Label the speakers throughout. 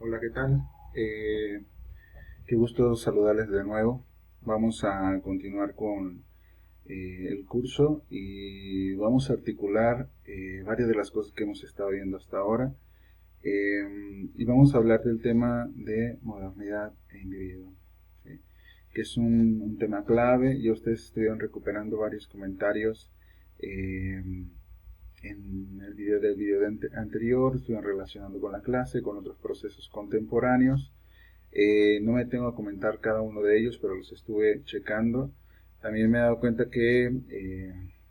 Speaker 1: Hola, ¿qué tal? Qué gusto saludarles de nuevo. Vamos a continuar con el curso y vamos a articular varias de las cosas que hemos estado viendo hasta ahora. Y vamos a hablar del tema de modernidad e individuo, ¿sí? Que es un tema clave. Ya ustedes estuvieron recuperando varios comentarios eh, en el video anterior, estuvieron relacionando con la clase, con otros procesos contemporáneos. No me tengo a comentar cada uno de ellos, pero los estuve checando. También me he dado cuenta que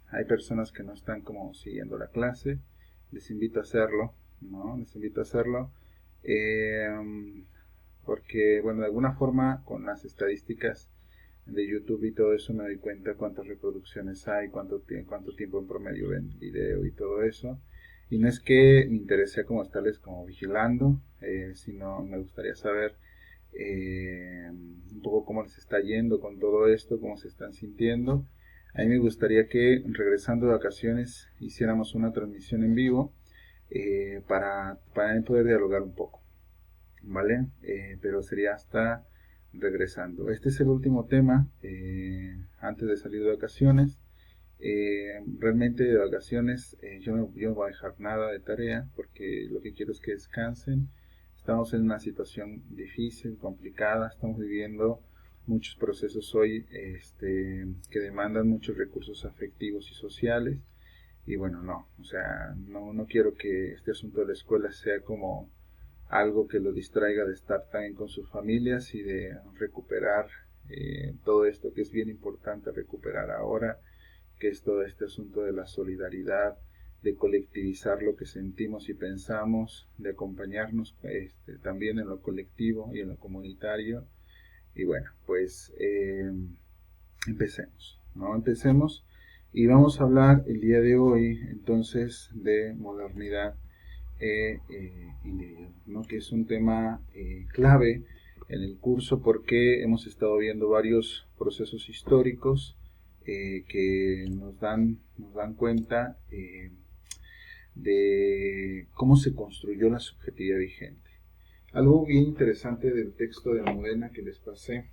Speaker 1: hay personas que no están como siguiendo la clase. Les invito a hacerlo, ¿no? Les invito a hacerlo. eh, Porque, bueno, de alguna forma con las estadísticas de YouTube y todo eso me doy cuenta cuántas reproducciones hay, cuánto tiempo en promedio ven el video y todo eso. Y no es que me interese como estarles como vigilando, sino me gustaría saber un poco cómo les está yendo con todo esto, cómo se están sintiendo. A mí me gustaría que regresando de vacaciones hiciéramos una transmisión en vivo para poder dialogar un poco, ¿vale? Pero sería hasta regresando. Este es el último tema antes de salir de vacaciones. Realmente de vacaciones yo no voy a dejar nada de tarea porque lo que quiero es que descansen. Estamos en una situación difícil, complicada, estamos viviendo muchos procesos hoy que demandan muchos recursos afectivos y sociales. Y bueno, no, o sea, no quiero que este asunto de la escuela sea como algo que lo distraiga de estar también con sus familias y de recuperar todo esto que es bien importante recuperar ahora, que es todo este asunto de la solidaridad, de colectivizar lo que sentimos y pensamos, de acompañarnos también en lo colectivo y en lo comunitario. Y bueno, pues empecemos, ¿no? Empecemos y vamos a hablar el día de hoy entonces de modernidad individuo, ¿no? Que es un tema clave en el curso porque hemos estado viendo varios procesos históricos que nos dan cuenta de cómo se construyó la subjetividad vigente. Algo bien interesante del texto de Almudena que les pasé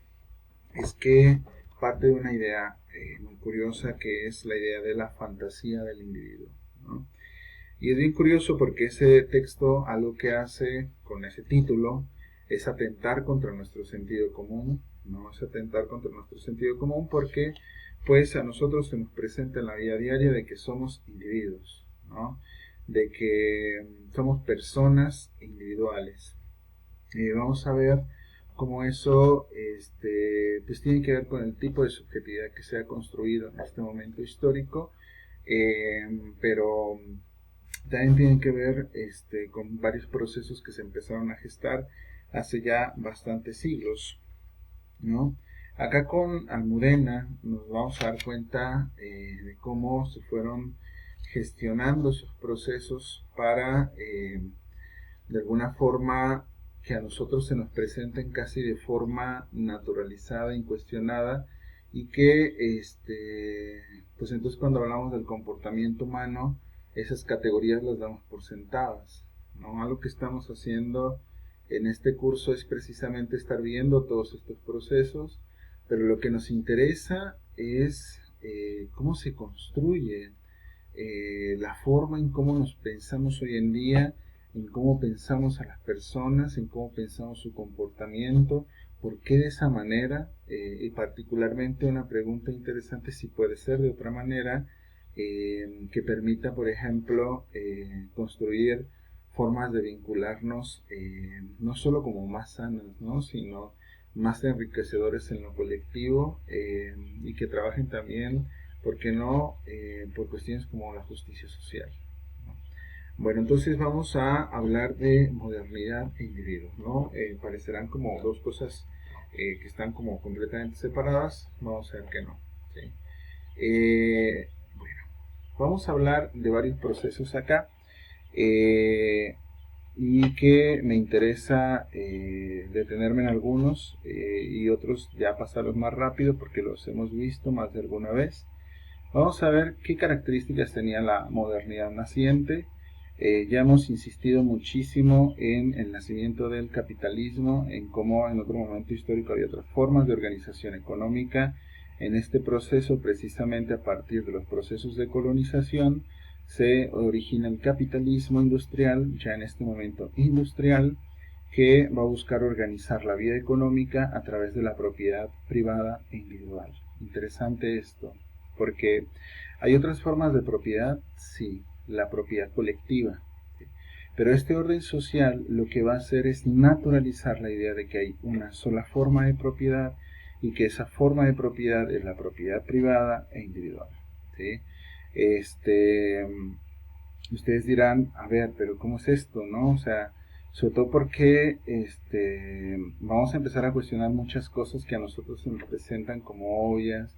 Speaker 1: es que parte de una idea muy curiosa que es la idea de la fantasía del individuo, ¿no? Y es bien curioso porque ese texto algo que hace con ese título es atentar contra nuestro sentido común, ¿no? Es atentar contra nuestro sentido común porque pues a nosotros se nos presenta en la vida diaria de que somos individuos, ¿no? De que somos personas individuales. Vamos a ver cómo eso pues tiene que ver con el tipo de subjetividad que se ha construido en este momento histórico, pero también tienen que ver con varios procesos que se empezaron a gestar hace ya bastantes siglos, ¿no? Acá con Almudena nos vamos a dar cuenta de cómo se fueron gestionando esos procesos para de alguna forma que a nosotros se nos presenten casi de forma naturalizada, incuestionada, y que pues entonces cuando hablamos del comportamiento humano, esas categorías las damos por sentadas, ¿no? Algo que estamos haciendo en este curso es precisamente estar viendo todos estos procesos, pero lo que nos interesa es cómo se construye la forma en cómo nos pensamos hoy en día, en cómo pensamos a las personas, en cómo pensamos su comportamiento, por qué de esa manera, y particularmente una pregunta interesante si puede ser de otra manera, que permita, por ejemplo, construir formas de vincularnos no solo como más sanas, ¿no? Sino más enriquecedores en lo colectivo y que trabajen también, ¿por qué no?, por cuestiones como la justicia social, ¿no? Bueno, entonces vamos a hablar de modernidad e individuo, ¿no? Parecerán como dos cosas que están como completamente separadas, vamos a ver que no, ¿sí? Bueno, vamos a hablar de varios procesos acá y que me interesa detenerme en algunos y otros ya pasarlos más rápido porque los hemos visto más de alguna vez. Vamos a ver qué características tenía la modernidad naciente Ya hemos insistido muchísimo en el nacimiento del capitalismo, en cómo en otro momento histórico había otras formas de organización económica. En este proceso, precisamente a partir de los procesos de colonización, se origina el capitalismo industrial, ya en este momento industrial, que va a buscar organizar la vida económica a través de la propiedad privada e individual. Interesante esto, porque hay otras formas de propiedad, sí, la propiedad colectiva, ¿sí? Pero este orden social lo que va a hacer es naturalizar la idea de que hay una sola forma de propiedad y que esa forma de propiedad es la propiedad privada e individual, ¿sí? Ustedes dirán, a ver, pero ¿cómo es esto, no? O sea, sobre todo porque vamos a empezar a cuestionar muchas cosas que a nosotros se nos presentan como obvias,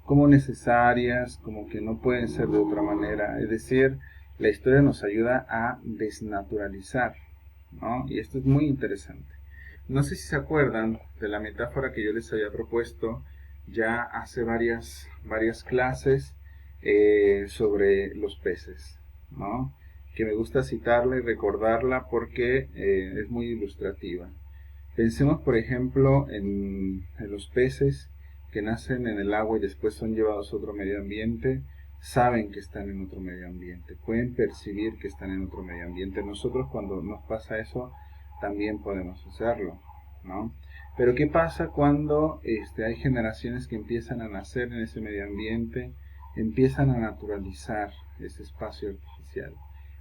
Speaker 1: como necesarias, como que no pueden ser de otra manera. Es decir, la historia nos ayuda a desnaturalizar, ¿no? Y esto es muy interesante. No sé si se acuerdan de la metáfora que yo les había propuesto ya hace varias clases sobre los peces, ¿no? Que me gusta citarla y recordarla porque es muy ilustrativa. Pensemos, por ejemplo, en los peces que nacen en el agua y después son llevados a otro medio ambiente. Saben que están en otro medio ambiente, pueden percibir que están en otro medio ambiente. Nosotros, cuando nos pasa eso, también podemos hacerlo, ¿no? Pero ¿qué pasa cuando hay generaciones que empiezan a nacer en ese medio ambiente, empiezan a naturalizar ese espacio artificial?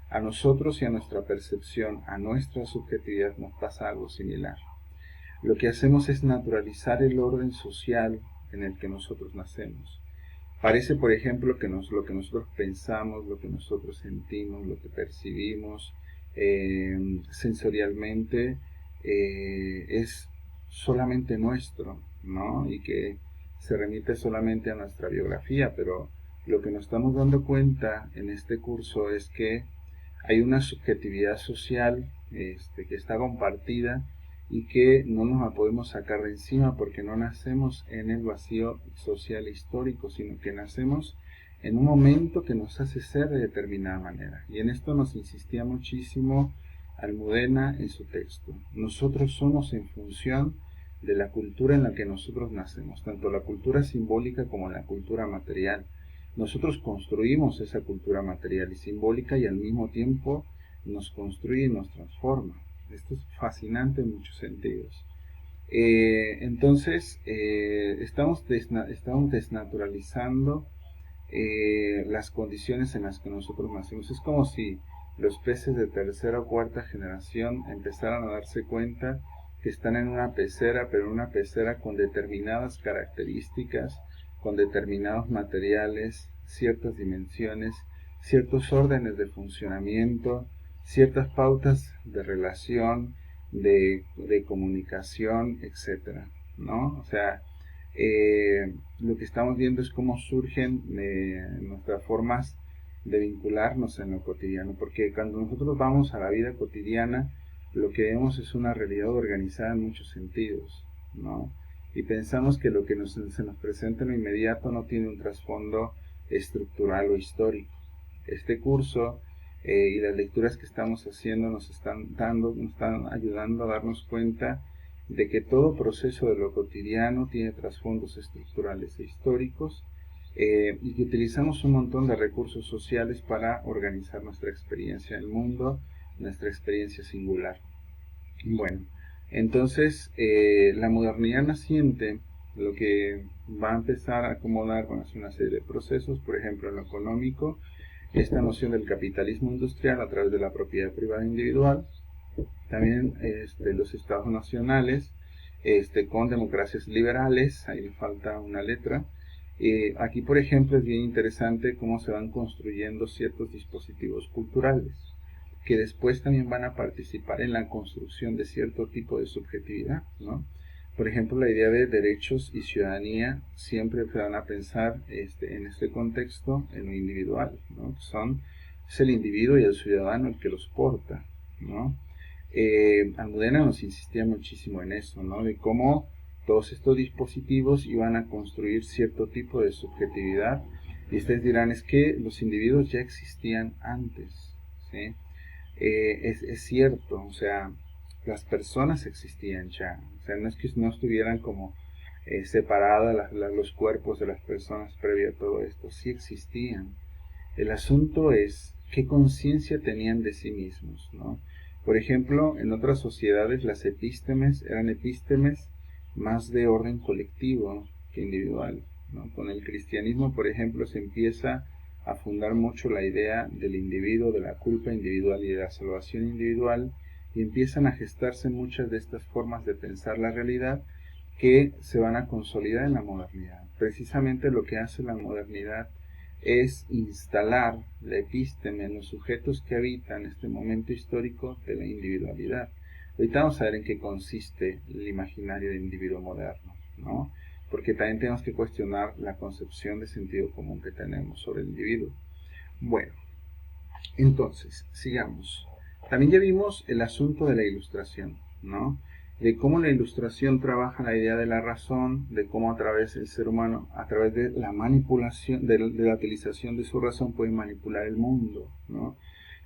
Speaker 1: A nosotros y a nuestra percepción, a nuestra subjetividad nos pasa algo similar. Lo que hacemos es naturalizar el orden social en el que nosotros nacemos. Parece, por ejemplo, que lo que nosotros pensamos, lo que nosotros sentimos, lo que percibimos sensorialmente es solamente nuestro, ¿no? Y que se remite solamente a nuestra biografía, pero lo que nos estamos dando cuenta en este curso es que hay una subjetividad social que está compartida y que no nos la podemos sacar de encima porque no nacemos en el vacío social e histórico, sino que nacemos en un momento que nos hace ser de determinada manera. Y en esto nos insistía muchísimo Almudena en su texto. Nosotros somos en función de la cultura en la que nosotros nacemos, tanto la cultura simbólica como la cultura material. Nosotros construimos esa cultura material y simbólica y al mismo tiempo nos construye y nos transforma. Esto es fascinante en muchos sentidos. Entonces, estamos desnaturalizando las condiciones en las que nosotros nacemos. Es como si los peces de tercera o cuarta generación empezaran a darse cuenta que están en una pecera, pero en una pecera con determinadas características, con determinados materiales, ciertas dimensiones, ciertos órdenes de funcionamiento, ciertas pautas de relación, de comunicación, etcétera, ¿no? O sea, lo que estamos viendo es cómo surgen nuestras formas de vincularnos en lo cotidiano, porque cuando nosotros vamos a la vida cotidiana, lo que vemos es una realidad organizada en muchos sentidos, ¿no? Y pensamos que lo que se nos presenta en lo inmediato no tiene un trasfondo estructural o histórico. Este curso y las lecturas que estamos haciendo nos están ayudando a darnos cuenta de que todo proceso de lo cotidiano tiene trasfondos estructurales e históricos y que utilizamos un montón de recursos sociales para organizar nuestra experiencia del mundo, nuestra experiencia singular. Bueno, entonces la modernidad naciente lo que va a empezar a acomodar van a ser una serie de procesos, por ejemplo en lo económico, esta noción del capitalismo industrial a través de la propiedad privada individual, también los estados nacionales con democracias liberales, ahí me falta una letra. Aquí, por ejemplo, es bien interesante cómo se van construyendo ciertos dispositivos culturales que después también van a participar en la construcción de cierto tipo de subjetividad, ¿no? Por ejemplo, la idea de derechos y ciudadanía siempre se van a pensar en este contexto en lo individual, ¿no? Es el individuo y el ciudadano el que los porta, ¿no? Almudena nos insistía muchísimo en eso, ¿no? De cómo todos estos dispositivos iban a construir cierto tipo de subjetividad y ustedes dirán, es que los individuos ya existían antes, ¿sí? es cierto, o sea, las personas existían ya, o sea, no es que no estuvieran como separadas los cuerpos de las personas previo a todo esto, sí existían. El asunto es qué conciencia tenían de sí mismos, ¿no? Por ejemplo, en otras sociedades las epístemes eran epístemes más de orden colectivo que individual, ¿no? Con el cristianismo, por ejemplo, se empieza a fundar mucho la idea del individuo, de la culpa individual y de la salvación individual, y empiezan a gestarse muchas de estas formas de pensar la realidad que se van a consolidar en la modernidad. Precisamente lo que hace la modernidad es instalar la epísteme en los sujetos que habitan este momento histórico de la individualidad. Ahorita vamos a ver en qué consiste el imaginario del individuo moderno, ¿no? Porque también tenemos que cuestionar la concepción de sentido común que tenemos sobre el individuo. Bueno, entonces, sigamos. También ya vimos el asunto de la ilustración, ¿no? De cómo la ilustración trabaja la idea de la razón, de cómo a través del ser humano, a través de la manipulación, de la utilización de su razón, puede manipular el mundo, ¿no?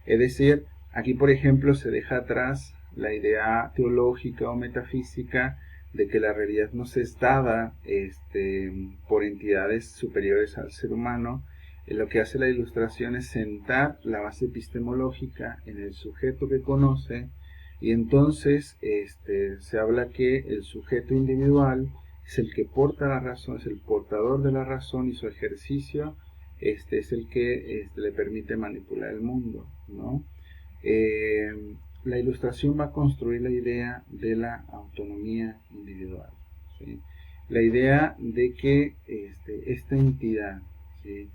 Speaker 1: Es decir, aquí por ejemplo se deja atrás la idea teológica o metafísica de que la realidad nos es dada por entidades superiores al ser humano. Lo que hace la ilustración es sentar la base epistemológica en el sujeto que conoce, y entonces se habla que el sujeto individual es el que porta la razón, es el portador de la razón, y su ejercicio es el que le permite manipular el mundo, ¿no? La ilustración va a construir la idea de la autonomía individual, ¿sí? La idea de que esta entidad, ¿sí?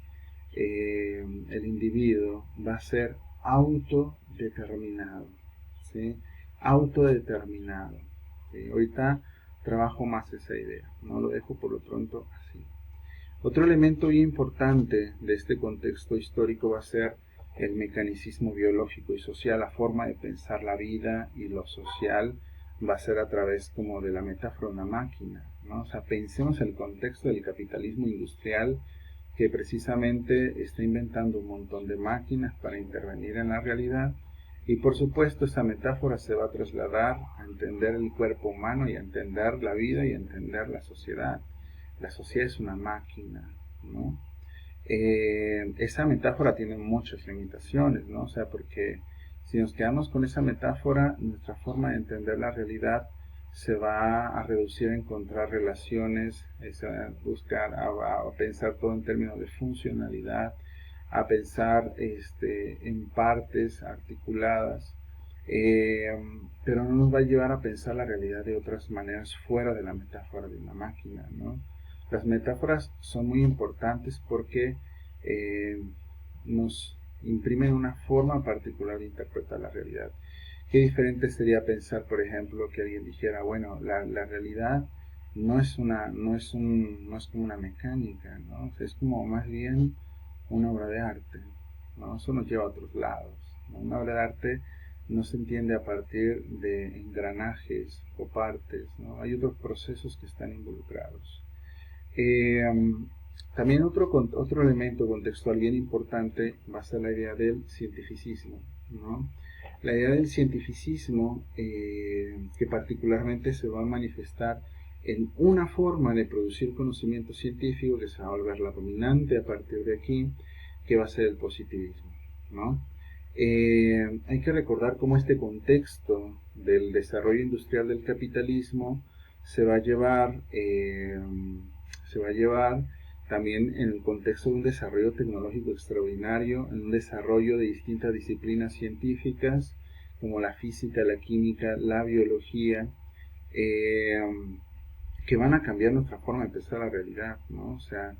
Speaker 1: El individuo va a ser autodeterminado, ¿sí? Autodeterminado, ¿sí? Ahorita trabajo más esa idea, no lo dejo por lo pronto así. Otro elemento bien importante de este contexto histórico va a ser el mecanicismo biológico y social, la forma de pensar la vida y lo social va a ser a través como de la metáfora de una máquina, ¿no? O sea, pensemos el contexto del capitalismo industrial, que precisamente está inventando un montón de máquinas para intervenir en la realidad, y por supuesto esa metáfora se va a trasladar a entender el cuerpo humano y a entender la vida y a entender la sociedad. La sociedad es una máquina, ¿no? Esa metáfora tiene muchas limitaciones, ¿no? O sea, porque si nos quedamos con esa metáfora, nuestra forma de entender la realidad se va a reducir a encontrar relaciones, a buscar, a pensar todo en términos de funcionalidad, a pensar en partes articuladas, pero no nos va a llevar a pensar la realidad de otras maneras fuera de la metáfora de una máquina, ¿no? Las metáforas son muy importantes porque nos imprimen una forma particular de interpretar la realidad. Qué diferente sería pensar, por ejemplo, que alguien dijera, bueno, la realidad no es como una mecánica, ¿no? O sea, es como más bien una obra de arte, ¿no? Eso nos lleva a otros lados, ¿no? Una obra de arte no se entiende a partir de engranajes o partes, ¿no? Hay otros procesos que están involucrados. También otro elemento contextual bien importante va a ser la idea del cientificismo, ¿no? La idea del cientificismo, que particularmente se va a manifestar en una forma de producir conocimiento científico que se va a volver la dominante a partir de aquí, que va a ser el positivismo, ¿no? Hay que recordar cómo este contexto del desarrollo industrial del capitalismo se va a llevar también en el contexto de un desarrollo tecnológico extraordinario, en un desarrollo de distintas disciplinas científicas como la física, la química, la biología, que van a cambiar nuestra forma de pensar la realidad, ¿no? O sea,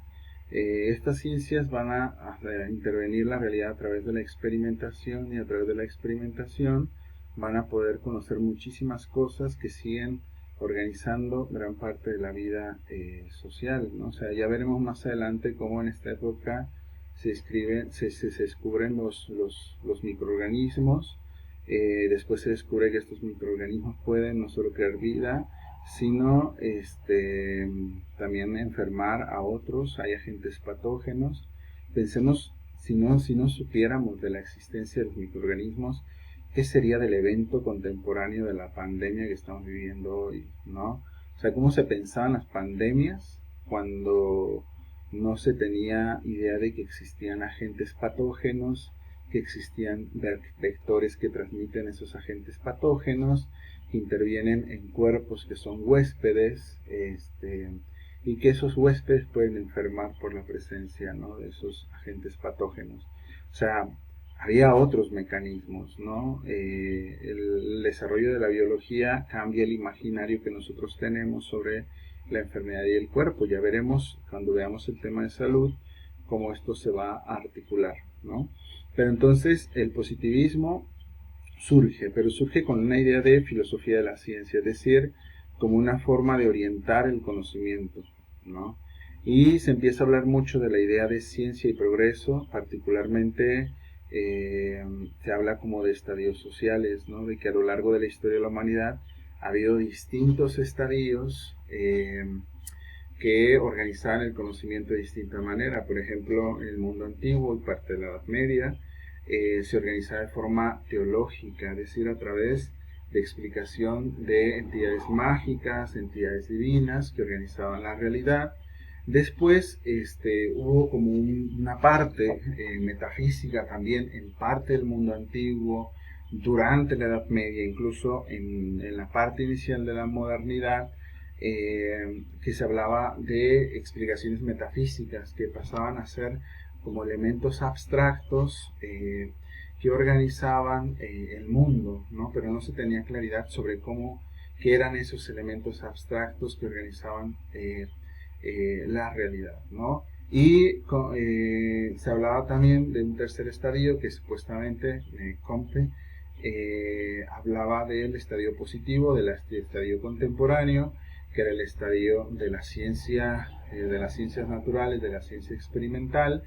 Speaker 1: estas ciencias van a intervenir la realidad a través de la experimentación, y a través de la experimentación van a poder conocer muchísimas cosas que siguen organizando gran parte de la vida social, ¿no? O sea, ya veremos más adelante cómo en esta época se descubren los microorganismos. Después se descubre que estos microorganismos pueden no solo crear vida, sino también enfermar a otros. Hay agentes patógenos. Pensemos, si no supiéramos de la existencia de los microorganismos, ¿qué sería del evento contemporáneo de la pandemia que estamos viviendo hoy, ¿no? O sea, ¿cómo se pensaban las pandemias cuando no se tenía idea de que existían agentes patógenos, que existían vectores que transmiten esos agentes patógenos, que intervienen en cuerpos que son huéspedes, y que esos huéspedes pueden enfermar por la presencia, ¿no?, de esos agentes patógenos? O sea, había otros mecanismos, ¿no? El desarrollo de la biología cambia el imaginario que nosotros tenemos sobre la enfermedad y el cuerpo. Ya veremos, cuando veamos el tema de salud, cómo esto se va a articular, ¿no? Pero entonces el positivismo surge, pero surge con una idea de filosofía de la ciencia, es decir, como una forma de orientar el conocimiento, ¿no? Y se empieza a hablar mucho de la idea de ciencia y progreso, particularmente se habla como de estadios sociales, ¿no? De que a lo largo de la historia de la humanidad ha habido distintos estadios que organizaban el conocimiento de distinta manera. Por ejemplo, en el mundo antiguo y parte de la Edad Media se organizaba de forma teológica, es decir, a través de explicación de entidades mágicas, entidades divinas que organizaban la realidad. Después hubo como una parte metafísica también en parte del mundo antiguo, durante la Edad Media, incluso en la parte inicial de la modernidad, que se hablaba de explicaciones metafísicas que pasaban a ser como elementos abstractos que organizaban el mundo, ¿no? Pero no se tenía claridad sobre qué eran esos elementos abstractos que organizaban la realidad, ¿no? Y se hablaba también de un tercer estadio que supuestamente Comte hablaba del estadio positivo, del estadio contemporáneo, que era el estadio de la ciencia, de las ciencias naturales, de la ciencia experimental,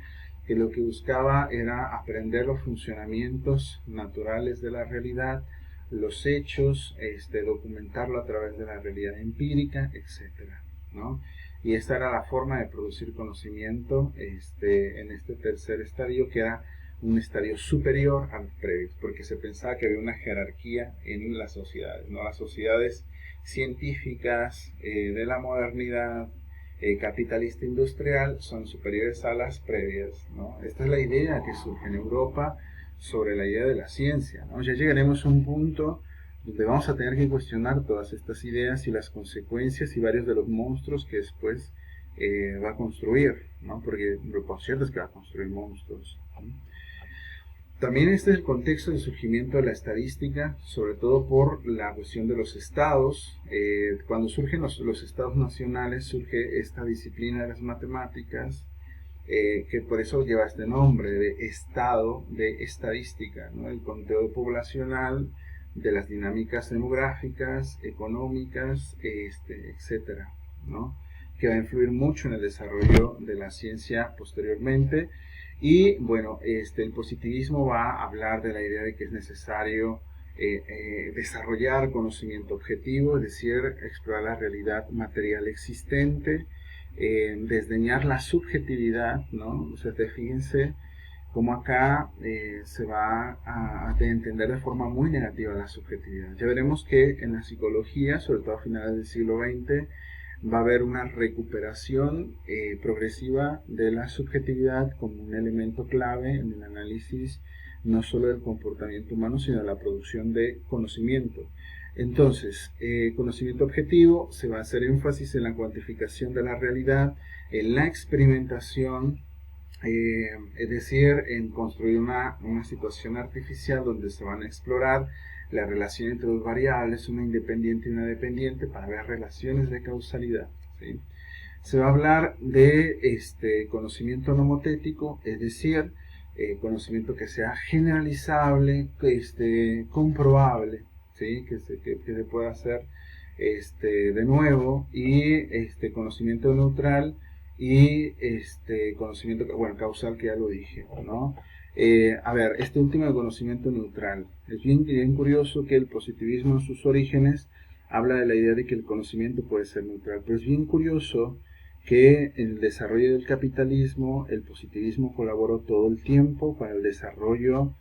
Speaker 1: que lo que buscaba era aprender los funcionamientos naturales de la realidad, los hechos, documentarlo a través de la realidad empírica, etcétera, ¿no? Y esta era la forma de producir conocimiento en este tercer estadio, que era un estadio superior a los previos, porque se pensaba que había una jerarquía en las sociedades, ¿no? Las sociedades científicas de la modernidad capitalista industrial son superiores a las previas, ¿no? Esta es la idea que surge en Europa sobre la idea de la ciencia, ¿no? Ya llegaremos a un punto donde vamos a tener que cuestionar todas estas ideas y las consecuencias y varios de los monstruos que después va a construir, ¿no? Porque lo cierto es que va a construir monstruos, ¿no? También este es el contexto del surgimiento de la estadística, sobre todo por la cuestión de los estados. Cuando surgen los estados nacionales, surge esta disciplina de las matemáticas, que por eso lleva este nombre de estado de estadística, ¿no? El conteo poblacional, de las dinámicas demográficas, económicas, etcétera, ¿no? Que va a influir mucho en el desarrollo de la ciencia posteriormente. Y bueno, el positivismo va a hablar de la idea de que es necesario desarrollar conocimiento objetivo, es decir, explorar la realidad material existente, desdeñar la subjetividad, ¿no? O sea, fíjense cómo acá se va a entender de forma muy negativa la subjetividad. Ya veremos que en la psicología, sobre todo a finales del siglo XX, va a haber una recuperación progresiva de la subjetividad como un elemento clave en el análisis no solo del comportamiento humano, sino de la producción de conocimiento. Entonces, conocimiento objetivo, se va a hacer énfasis en la cuantificación de la realidad, en la experimentación, es decir, en construir una situación artificial donde se van a explorar la relación entre dos variables, una independiente y una dependiente, para ver relaciones de causalidad, ¿sí? Se va a hablar de conocimiento nomotético, es decir, conocimiento que sea generalizable, comprobable, ¿sí? que se pueda hacer de nuevo, y conocimiento neutral y conocimiento, bueno, causal, que ya lo dije, ¿no? A ver, este último de conocimiento neutral, es bien curioso que el positivismo en sus orígenes habla de la idea de que el conocimiento puede ser neutral, pero es bien curioso que en el desarrollo del capitalismo el positivismo colaboró todo el tiempo para el desarrollo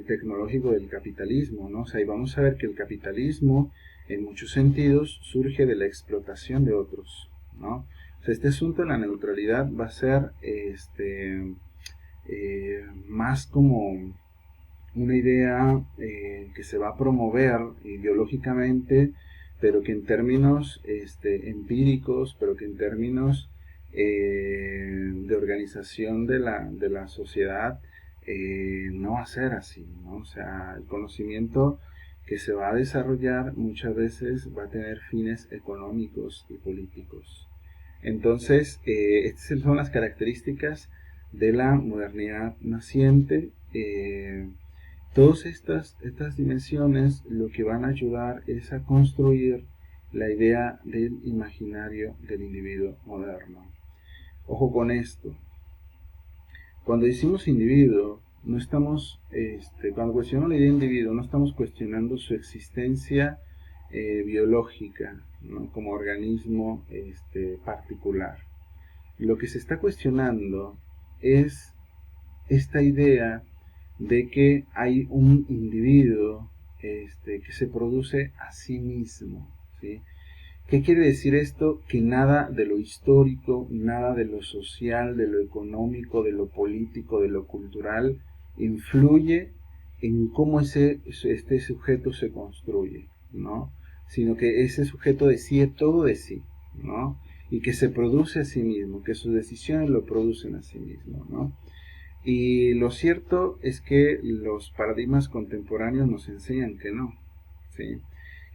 Speaker 1: tecnológico del capitalismo, ¿no? O sea, y vamos a ver que el capitalismo, en muchos sentidos, surge de la explotación de otros, ¿no? O sea, este asunto de la neutralidad va a ser más como una idea que se va a promover ideológicamente, pero que en términos empíricos, pero que en términos de organización de la sociedad no va a ser así, ¿no? O sea, el conocimiento que se va a desarrollar muchas veces va a tener fines económicos y políticos. Entonces, estas son las características de la modernidad naciente. Todas estas dimensiones lo que van a ayudar es a construir la idea del imaginario del individuo moderno. Ojo con esto. Cuando decimos individuo, no estamos, cuando cuestionamos la idea de individuo, no estamos cuestionando su existencia biológica, ¿no? Como organismo particular. Lo que se está cuestionando es esta idea de que hay un individuo que se produce a sí mismo, ¿sí? ¿Qué quiere decir esto? Que nada de lo histórico, nada de lo social, de lo económico, de lo político, de lo cultural influye en cómo este sujeto se construye, ¿no? Sino que ese sujeto decide todo de sí, ¿no? Y que se produce a sí mismo, que sus decisiones lo producen a sí mismo, ¿no? Y lo cierto es que los paradigmas contemporáneos nos enseñan que no, ¿sí?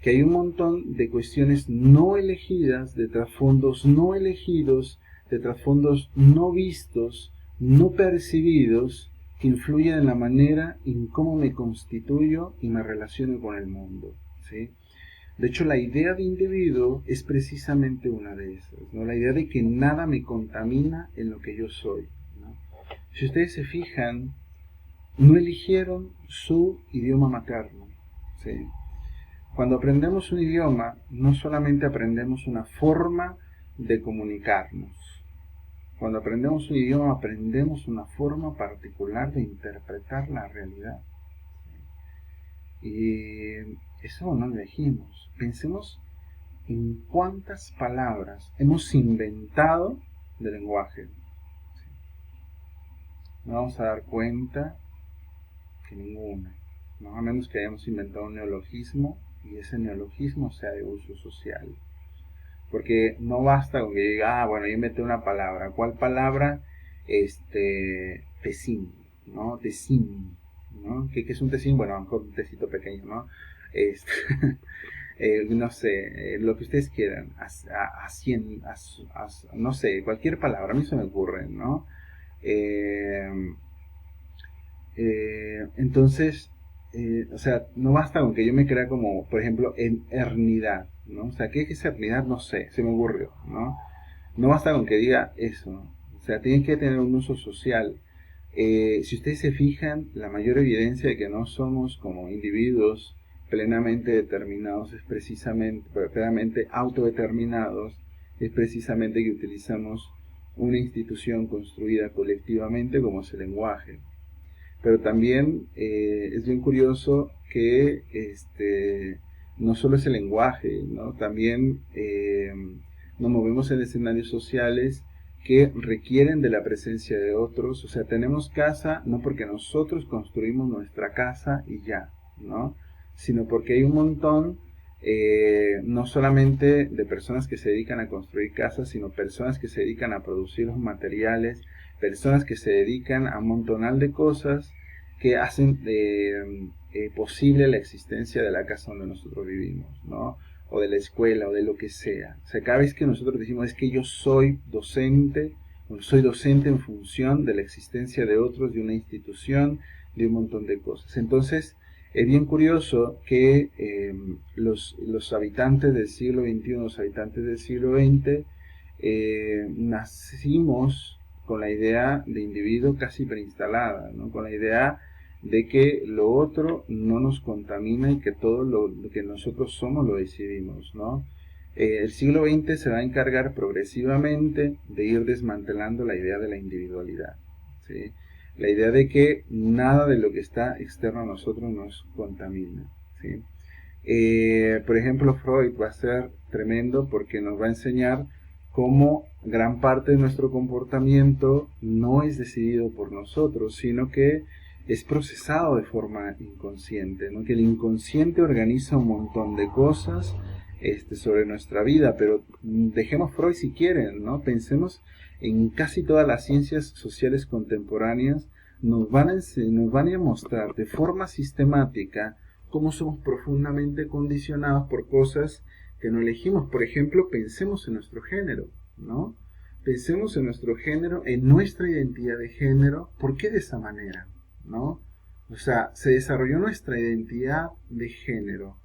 Speaker 1: Que hay un montón de cuestiones no elegidas, de trasfondos no elegidos, de trasfondos no vistos, no percibidos, que influyen en la manera en cómo me constituyo y me relaciono con el mundo, ¿sí? De hecho, la idea de individuo es precisamente una de esas, ¿no? La idea de que nada me contamina en lo que yo soy, ¿no? Si ustedes se fijan, no eligieron su idioma materno, ¿sí? Cuando aprendemos un idioma, no solamente aprendemos una forma de comunicarnos. Cuando aprendemos un idioma, aprendemos una forma particular de interpretar la realidad. Y eso no lo elegimos. Pensemos en cuántas palabras hemos inventado de lenguaje. No vamos a dar cuenta que ninguna, ¿no? A menos que hayamos inventado un neologismo y ese neologismo sea de uso social. Porque no basta con que diga, bueno, yo inventé una palabra. ¿Cuál palabra? Tecín, ¿no? Tecín, ¿no? ¿Qué es un tecín? Bueno, a lo mejor un tecito pequeño, ¿no? No sé, lo que ustedes quieran, no sé, cualquier palabra, a mí se me ocurre, ¿no? Entonces, o sea, no basta con que yo me crea como, por ejemplo, en eternidad, ¿no? O sea, ¿qué es eternidad? No sé, se me ocurrió, ¿no? No basta con que diga eso, ¿no? O sea, tiene que tener un uso social. Si ustedes se fijan, la mayor evidencia de que no somos como individuos plenamente determinados es precisamente, plenamente autodeterminados, es precisamente que utilizamos una institución construida colectivamente como es el lenguaje. Pero también es bien curioso que no solo es el lenguaje, ¿no? También nos movemos en escenarios sociales que requieren de la presencia de otros. O sea, tenemos casa no porque nosotros construimos nuestra casa y ya, ¿no? Sino porque hay un montón, no solamente de personas que se dedican a construir casas, sino personas que se dedican a producir los materiales, personas que se dedican a un montonal de cosas que hacen posible la existencia de la casa donde nosotros vivimos, ¿no? O de la escuela, o de lo que sea. O sea, cada vez que nosotros decimos es que yo soy docente en función de la existencia de otros, de una institución, de un montón de cosas. Entonces, es bien curioso que los habitantes del siglo XXI, los habitantes del siglo XX, nacimos con la idea de individuo casi preinstalada, ¿no? Con la idea de que lo otro no nos contamina y que todo lo que nosotros somos lo decidimos, ¿no? El siglo XX se va a encargar progresivamente de ir desmantelando la idea de la individualidad, ¿sí? La idea de que nada de lo que está externo a nosotros nos contamina, ¿sí? Por ejemplo, Freud va a ser tremendo porque nos va a enseñar cómo gran parte de nuestro comportamiento no es decidido por nosotros, sino que es procesado de forma inconsciente, ¿no? Que el inconsciente organiza un montón de cosas sobre nuestra vida, pero dejemos Freud si quieren, ¿no? Pensemos en casi todas las ciencias sociales contemporáneas, nos van a mostrar de forma sistemática cómo somos profundamente condicionados por cosas que no elegimos. Por ejemplo, pensemos en nuestro género, ¿no? Pensemos en nuestro género, en nuestra identidad de género. ¿Por qué de esa manera? ¿No? O sea, se desarrolló nuestra identidad de género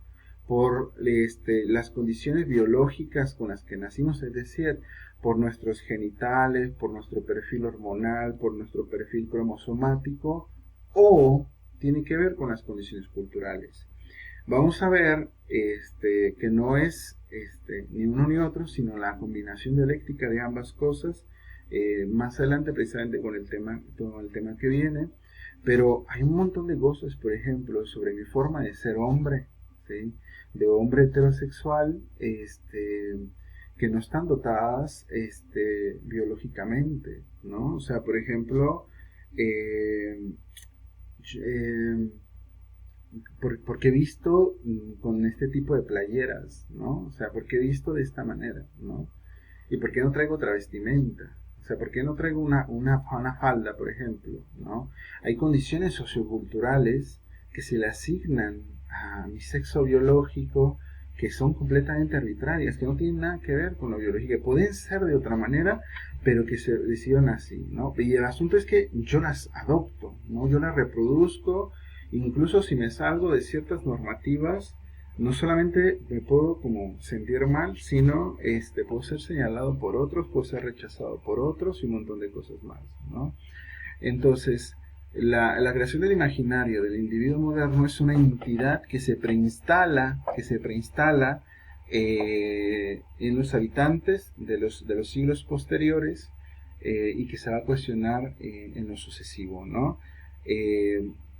Speaker 1: por las condiciones biológicas con las que nacimos, es decir, por nuestros genitales, por nuestro perfil hormonal, por nuestro perfil cromosomático, o tiene que ver con las condiciones culturales. Vamos a ver que no es ni uno ni otro, sino la combinación dialéctica de ambas cosas, más adelante precisamente con todo el tema que viene, pero hay un montón de cosas, por ejemplo, sobre mi forma de ser hombre, ¿sí? De hombre heterosexual, que no están dotadas biológicamente, ¿no? O sea, por ejemplo, eh, eh, porque he visto con este tipo de playeras, ¿no? O sea, porque he visto de esta manera, ¿no? ¿Y por qué no traigo otra vestimenta? O sea, ¿por qué no traigo una falda, por ejemplo, ¿no? Hay condiciones socioculturales que se le asignan a mi sexo biológico que son completamente arbitrarias, que no tienen nada que ver con lo biológico, que pueden ser de otra manera, pero que se decidieron así, ¿no? Y el asunto es que yo las adopto, ¿no? Yo las reproduzco, incluso si me salgo de ciertas normativas, no solamente me puedo como sentir mal, sino puedo ser señalado por otros, puedo ser rechazado por otros y un montón de cosas más, ¿no? Entonces, la creación del imaginario del individuo moderno es una entidad que se preinstala en los habitantes de los siglos posteriores y que se va a cuestionar en lo sucesivo, ¿no?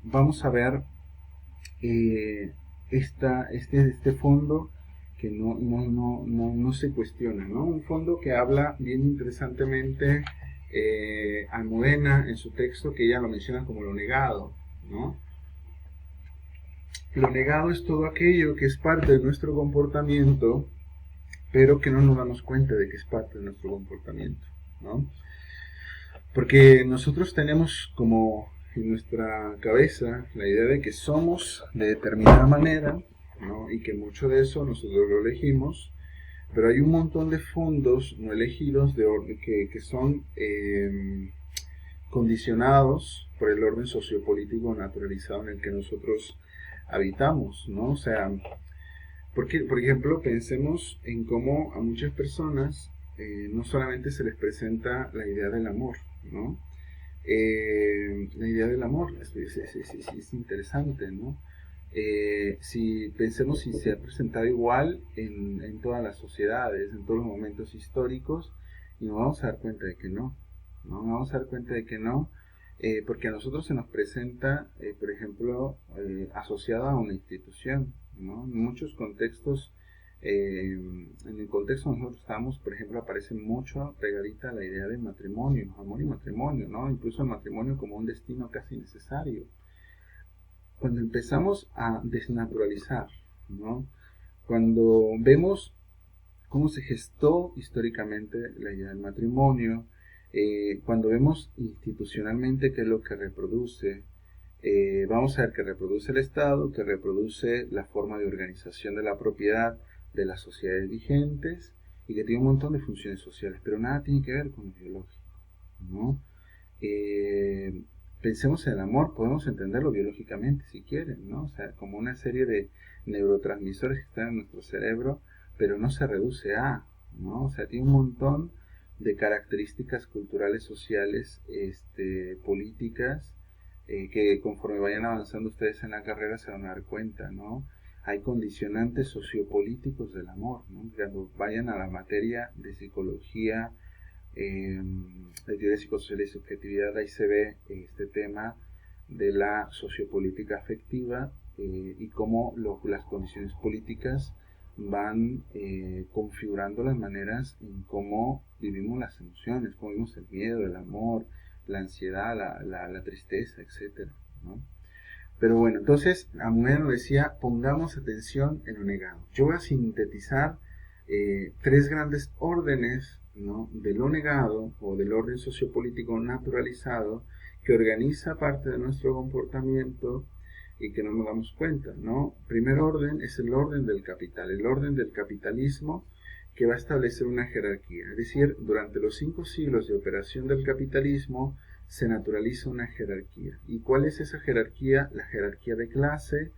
Speaker 1: Vamos a ver eh, este fondo que no se cuestiona, ¿no? Un fondo que habla bien interesantemente Almudena en su texto, que ella lo menciona como lo negado, ¿no? Lo negado es todo aquello que es parte de nuestro comportamiento, pero que no nos damos cuenta de que es parte de nuestro comportamiento, ¿no? Porque nosotros tenemos como en nuestra cabeza la idea de que somos de determinada manera, ¿no? Y que mucho de eso nosotros lo elegimos, pero hay un montón de fondos no elegidos que son condicionados por el orden sociopolítico naturalizado en el que nosotros habitamos, ¿no? O sea, porque, por ejemplo, pensemos en cómo a muchas personas no solamente se les presenta la idea del amor, ¿no? La idea del amor es interesante, ¿no? Si pensemos si se ha presentado igual en todas las sociedades, en todos los momentos históricos, y nos vamos a dar cuenta de que no, ¿no? Nos vamos a dar cuenta de que no, porque a nosotros se nos presenta, por ejemplo, asociada a una institución, ¿no? En muchos contextos, en el contexto donde nosotros estamos, por ejemplo, aparece mucho pegadita la idea de matrimonio, amor y matrimonio, ¿no? Incluso el matrimonio como un destino casi necesario. Cuando empezamos a desnaturalizar, ¿no? Cuando vemos cómo se gestó históricamente la idea del matrimonio, cuando vemos institucionalmente qué es lo que reproduce, vamos a ver que reproduce el Estado, que reproduce la forma de organización de la propiedad de las sociedades vigentes y que tiene un montón de funciones sociales, pero nada tiene que ver con lo biológico, ¿no? Eh, Pensemos en el amor, podemos entenderlo biológicamente si quieren, ¿no? O sea, como una serie de neurotransmisores que están en nuestro cerebro, pero no se reduce a, ¿no? O sea, tiene un montón de características culturales, sociales, políticas, que conforme vayan avanzando ustedes en la carrera se van a dar cuenta, ¿no? Hay condicionantes sociopolíticos del amor, ¿no? Cuando vayan a la materia de psicología de teoría psicosocial y subjetividad, ahí se ve este tema de la sociopolítica afectiva y cómo las condiciones políticas van configurando las maneras en cómo vivimos las emociones, cómo vivimos el miedo, el amor, la ansiedad, la tristeza, etcétera, ¿no? Pero bueno, entonces Almudena nos decía, pongamos atención en lo negado. Yo voy a sintetizar tres grandes órdenes, ¿no?, de lo negado o del orden sociopolítico naturalizado que organiza parte de nuestro comportamiento y que no nos damos cuenta, ¿no? Primer orden es el orden del capital, el orden del capitalismo, que va a establecer una jerarquía. Es decir, durante los 5 siglos de operación del capitalismo se naturaliza una jerarquía. ¿Y cuál es esa jerarquía? La jerarquía de clase,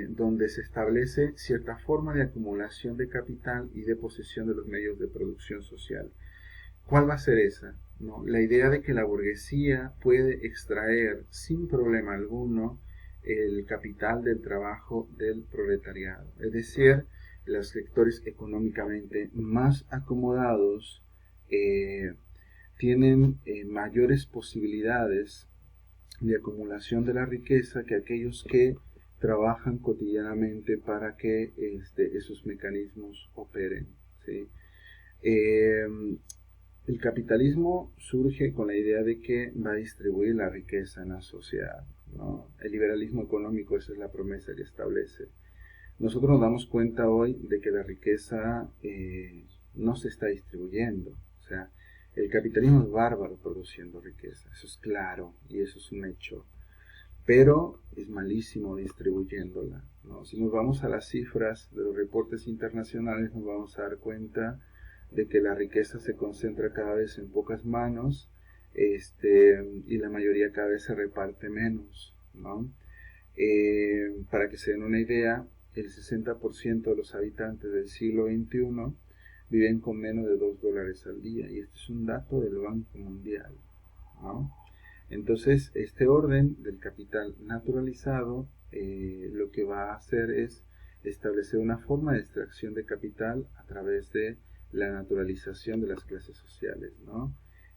Speaker 1: donde se establece cierta forma de acumulación de capital y de posesión de los medios de producción social. ¿Cuál va a ser esa? ¿No? La idea de que la burguesía puede extraer sin problema alguno el capital del trabajo del proletariado. Es decir, los sectores económicamente más acomodados tienen mayores posibilidades de acumulación de la riqueza que aquellos que trabajan cotidianamente para que esos mecanismos operen, ¿sí? El capitalismo surge con la idea de que va a distribuir la riqueza en la sociedad, ¿no? El liberalismo económico, esa es la promesa que establece. Nosotros nos damos cuenta hoy de que la riqueza no se está distribuyendo. O sea, el capitalismo es bárbaro produciendo riqueza, eso es claro y eso es un hecho. Pero es malísimo distribuyéndola, ¿no? Si nos vamos a las cifras de los reportes internacionales, nos vamos a dar cuenta de que la riqueza se concentra cada vez en pocas manos y la mayoría cada vez se reparte menos, ¿no? Para que se den una idea, el 60% de los habitantes del siglo XXI viven con menos de $2 al día, y este es un dato del Banco Mundial, ¿no? Entonces, este orden del capital naturalizado lo que va a hacer es establecer una forma de extracción de capital a través de la naturalización de las clases sociales, ¿no?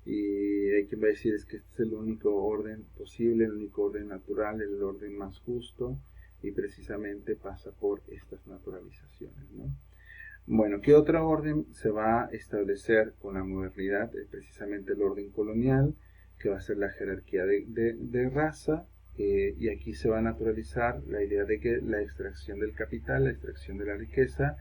Speaker 1: Y hay quien va a decir es que este es el único orden posible, el único orden natural, el orden más justo, y precisamente pasa por estas naturalizaciones, ¿no? Bueno, ¿qué otro orden se va a establecer con la modernidad? Es precisamente el orden colonial, que va a ser la jerarquía de raza, y aquí se va a naturalizar la idea de que la extracción del capital, la extracción de la riqueza,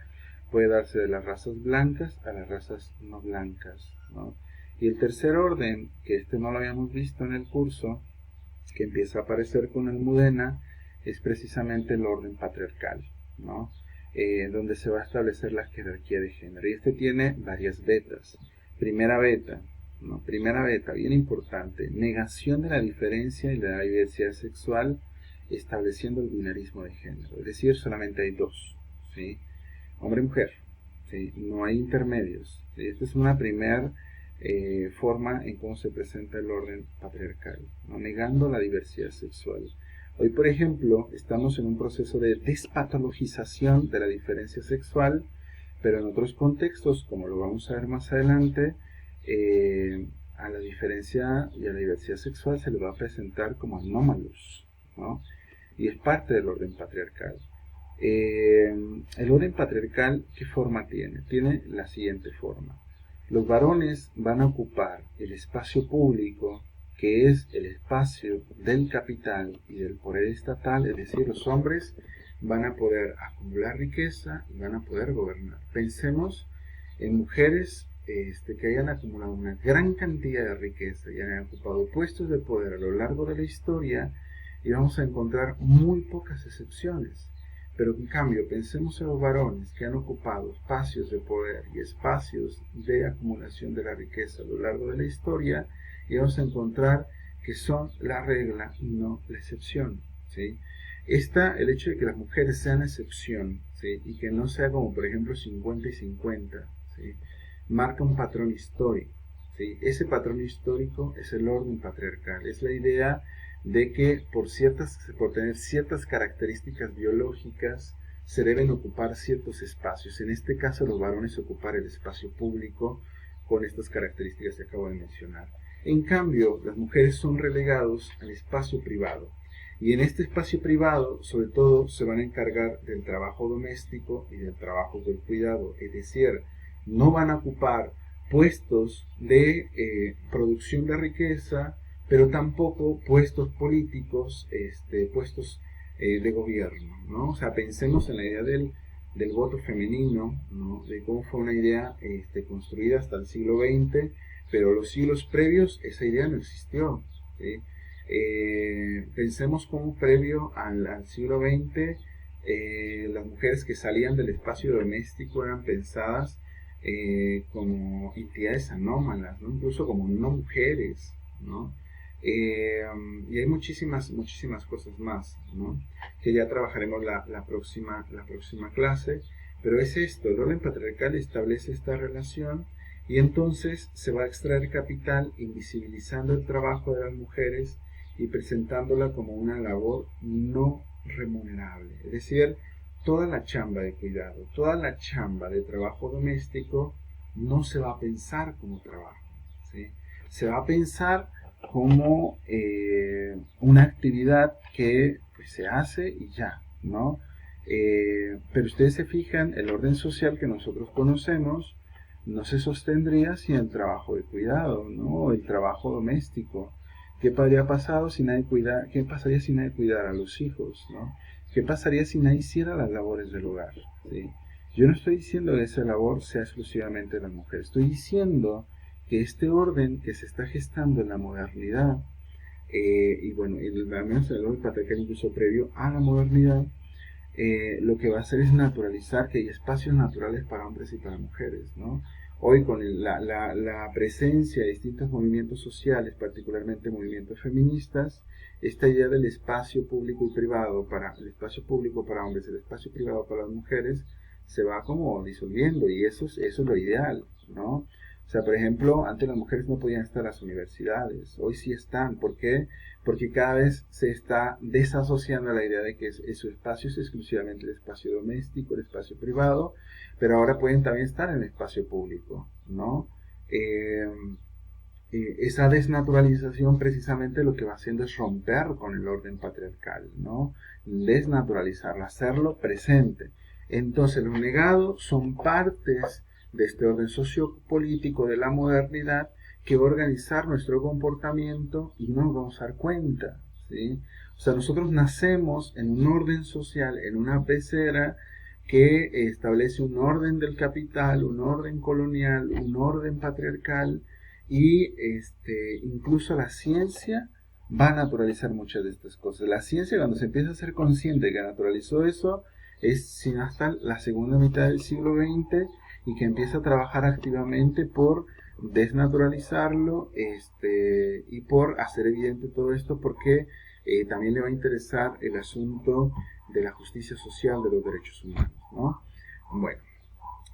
Speaker 1: puede darse de las razas blancas a las razas no blancas, ¿no? Y el tercer orden, que no lo habíamos visto en el curso, que empieza a aparecer con Almudena, es precisamente el orden patriarcal, ¿no? Donde se va a establecer la jerarquía de género. Y tiene varias betas. Primera beta, ¿no? Primera beta, bien importante, negación de la diferencia y de la diversidad sexual, estableciendo el binarismo de género. Es decir, solamente hay dos, ¿sí? Hombre y mujer, ¿sí? No hay intermedios, ¿sí? Esta es una primera forma en cómo se presenta el orden patriarcal, ¿no? Negando la diversidad sexual. Hoy, por ejemplo, estamos en un proceso de despatologización de la diferencia sexual, pero en otros contextos, como lo vamos a ver más adelante, a la diferencia y a la diversidad sexual se le va a presentar como anómalos, ¿no? Y es parte del orden patriarcal. El orden patriarcal, ¿qué forma tiene? Tiene la siguiente forma. Los varones van a ocupar el espacio público, que es el espacio del capital y del poder estatal, es decir, los hombres van a poder acumular riqueza y van a poder gobernar. Pensemos en mujeres que hayan acumulado una gran cantidad de riqueza y hayan ocupado puestos de poder a lo largo de la historia, y vamos a encontrar muy pocas excepciones. Pero en cambio, pensemos en los varones que han ocupado espacios de poder y espacios de acumulación de la riqueza a lo largo de la historia, y vamos a encontrar que son la regla y no la excepción, ¿sí? El hecho de que las mujeres sean la excepción, ¿sí?, y que no sea como por ejemplo 50 y 50, ¿sí?, marca un patrón histórico, ¿sí? Ese patrón histórico es el orden patriarcal, es la idea de que por tener ciertas características biológicas se deben ocupar ciertos espacios. En este caso, los varones ocupar el espacio público con estas características que acabo de mencionar. En cambio, las mujeres son relegados al espacio privado. Y en este espacio privado, sobre todo, se van a encargar del trabajo doméstico y del trabajo del cuidado. Es decir, no van a ocupar puestos de producción de riqueza, pero tampoco puestos políticos, puestos de gobierno, ¿no? O sea, pensemos en la idea del voto femenino, ¿no? De cómo fue una idea construida hasta el siglo XX, pero los siglos previos esa idea no existió, ¿sí? Pensemos como previo al siglo XX, las mujeres que salían del espacio doméstico eran pensadas como entidades anómalas, ¿no? Incluso como no mujeres, ¿no? Y hay muchísimas cosas más, ¿no? Que ya trabajaremos la próxima clase, pero es esto, el orden patriarcal establece esta relación y entonces se va a extraer capital invisibilizando el trabajo de las mujeres y presentándola como una labor no remunerable. Es decir, toda la chamba de cuidado, toda la chamba de trabajo doméstico no se va a pensar como trabajo, ¿sí? Se va a pensar como una actividad que pues, se hace y ya, ¿no? Pero ustedes se fijan, el orden social que nosotros conocemos no se sostendría sin el trabajo de cuidado, ¿no? El trabajo doméstico. ¿Qué habría pasado si nadie cuidara? ¿Qué pasaría si nadie cuidara a los hijos, ¿no? ¿Qué pasaría si nadie hiciera las labores del hogar? ¿Sí? Yo no estoy diciendo que esa labor sea exclusivamente de la mujer. Estoy diciendo que este orden que se está gestando en la modernidad, y bueno, al menos el orden patriarcal incluso previo a la modernidad, lo que va a hacer es naturalizar que hay espacios naturales para hombres y para mujeres, ¿no? Hoy con la presencia de distintos movimientos sociales, particularmente movimientos feministas, esta idea del espacio público y privado, el espacio público para hombres, el espacio privado para las mujeres, se va como disolviendo y eso es lo ideal, ¿no? O sea, por ejemplo, antes las mujeres no podían estar en las universidades, hoy sí están. ¿Por qué? Porque cada vez se está desasociando la idea de que su espacio es exclusivamente el espacio doméstico, el espacio privado, pero ahora pueden también estar en el espacio público, ¿no? Esa desnaturalización precisamente lo que va haciendo es romper con el orden patriarcal, ¿no? Desnaturalizarlo, hacerlo presente. Entonces los negados son partes de este orden sociopolítico de la modernidad que va a organizar nuestro comportamiento y no nos vamos a dar cuenta, ¿sí? O sea, nosotros nacemos en un orden social, en una pecera que establece un orden del capital, un orden colonial, un orden patriarcal y incluso la ciencia va a naturalizar muchas de estas cosas. La ciencia, cuando se empieza a ser consciente que naturalizó eso, es sino hasta la segunda mitad del siglo XX y que empieza a trabajar activamente por desnaturalizarlo y por hacer evidente todo esto porque también le va a interesar el asunto de la justicia social de los derechos humanos, ¿no? Bueno,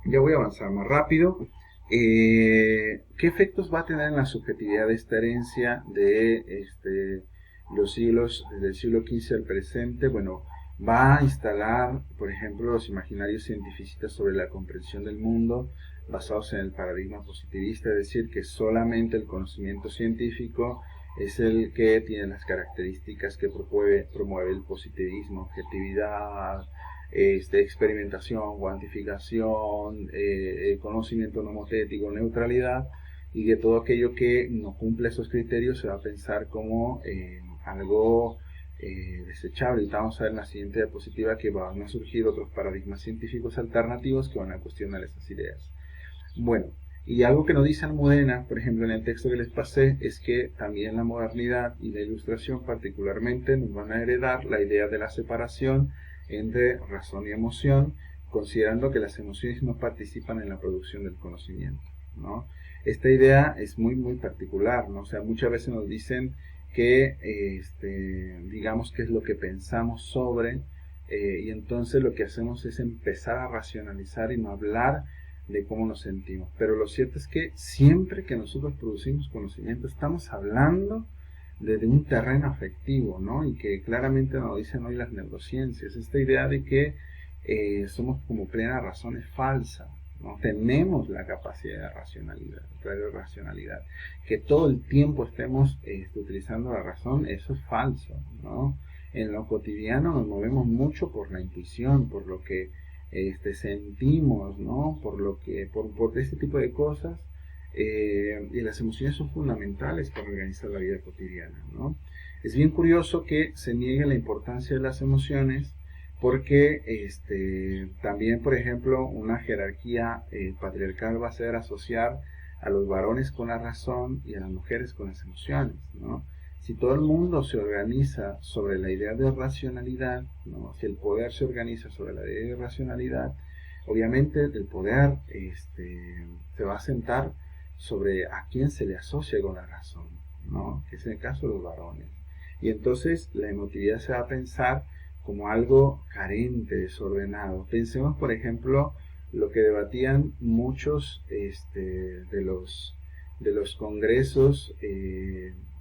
Speaker 1: ya voy a avanzar más rápido. ¿Qué efectos va a tener en la subjetividad de esta herencia de los siglos, desde el siglo XV al presente? Bueno, va a instalar, por ejemplo, los imaginarios cientificistas sobre la comprensión del mundo basados en el paradigma positivista, es decir, que solamente el conocimiento científico es el que tiene las características que promueve el positivismo, objetividad, experimentación, cuantificación, conocimiento nomotético, neutralidad, y que todo aquello que no cumple esos criterios se va a pensar como algo desechable. Y vamos a ver en la siguiente diapositiva que van a surgir otros paradigmas científicos alternativos que van a cuestionar esas ideas. Bueno, y algo que nos dice Almudena, por ejemplo, en el texto que les pasé, es que también la modernidad y la ilustración particularmente nos van a heredar la idea de la separación entre razón y emoción, considerando que las emociones no participan en la producción del conocimiento, ¿no? Esta idea es muy particular, ¿no? O sea, muchas veces nos dicen que, digamos, qué es lo que pensamos sobre, y entonces lo que hacemos es empezar a racionalizar y no hablar de cómo nos sentimos. Pero lo cierto es que siempre que nosotros producimos conocimiento, estamos hablando desde un terreno afectivo, ¿no? Y que claramente nos dicen hoy las neurociencias. Esta idea de que somos como plena razón es falsa, ¿no? Tenemos la capacidad de racionalidad. Que todo el tiempo estemos utilizando la razón, eso es falso, ¿no? En lo cotidiano nos movemos mucho por la intuición, por lo que sentimos, ¿no? Por este tipo de cosas. Y las emociones son fundamentales para organizar la vida cotidiana, ¿no? Es bien curioso que se niegue la importancia de las emociones porque también, por ejemplo, una jerarquía patriarcal va a ser asociar a los varones con la razón y a las mujeres con las emociones, ¿no? Si todo el mundo se organiza sobre la idea de racionalidad, ¿no? Si el poder se organiza sobre la idea de racionalidad, obviamente el poder se va a sentar sobre a quién se le asocia con la razón, ¿no? Que es el caso de los varones. Y entonces la emotividad se va a pensar como algo carente, desordenado. Pensemos, por ejemplo, lo que debatían muchos de los congresos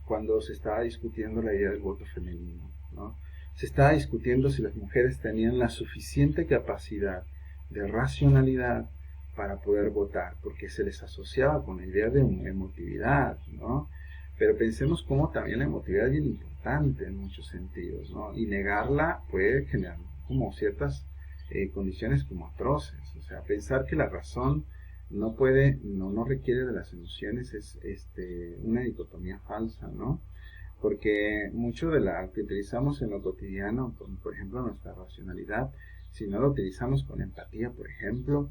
Speaker 1: cuando se estaba discutiendo la idea del voto femenino, ¿no? Se estaba discutiendo si las mujeres tenían la suficiente capacidad de racionalidad para poder votar, porque se les asociaba con la idea de emotividad, ¿no? Pero pensemos cómo también la emotividad es bien importante en muchos sentidos, ¿no? Y negarla puede generar como ciertas condiciones como atroces. O sea, pensar que la razón no requiere de las emociones es una dicotomía falsa, ¿no? Porque mucho de la que utilizamos en lo cotidiano, como por ejemplo nuestra racionalidad, si no lo utilizamos con empatía, por ejemplo,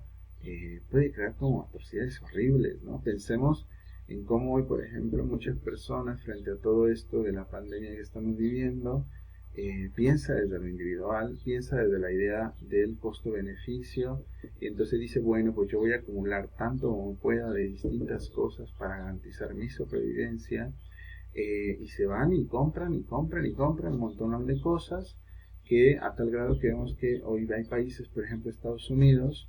Speaker 1: puede crear como atrocidades horribles, ¿no? Pensemos en cómo hoy, por ejemplo, muchas personas frente a todo esto de la pandemia que estamos viviendo, piensa desde lo individual, piensa desde la idea del costo-beneficio, y entonces dice, bueno, pues yo voy a acumular tanto como pueda de distintas cosas para garantizar mi sobrevivencia, y se van y compran y compran y compran un montón de cosas, que a tal grado que vemos que hoy hay países, por ejemplo Estados Unidos,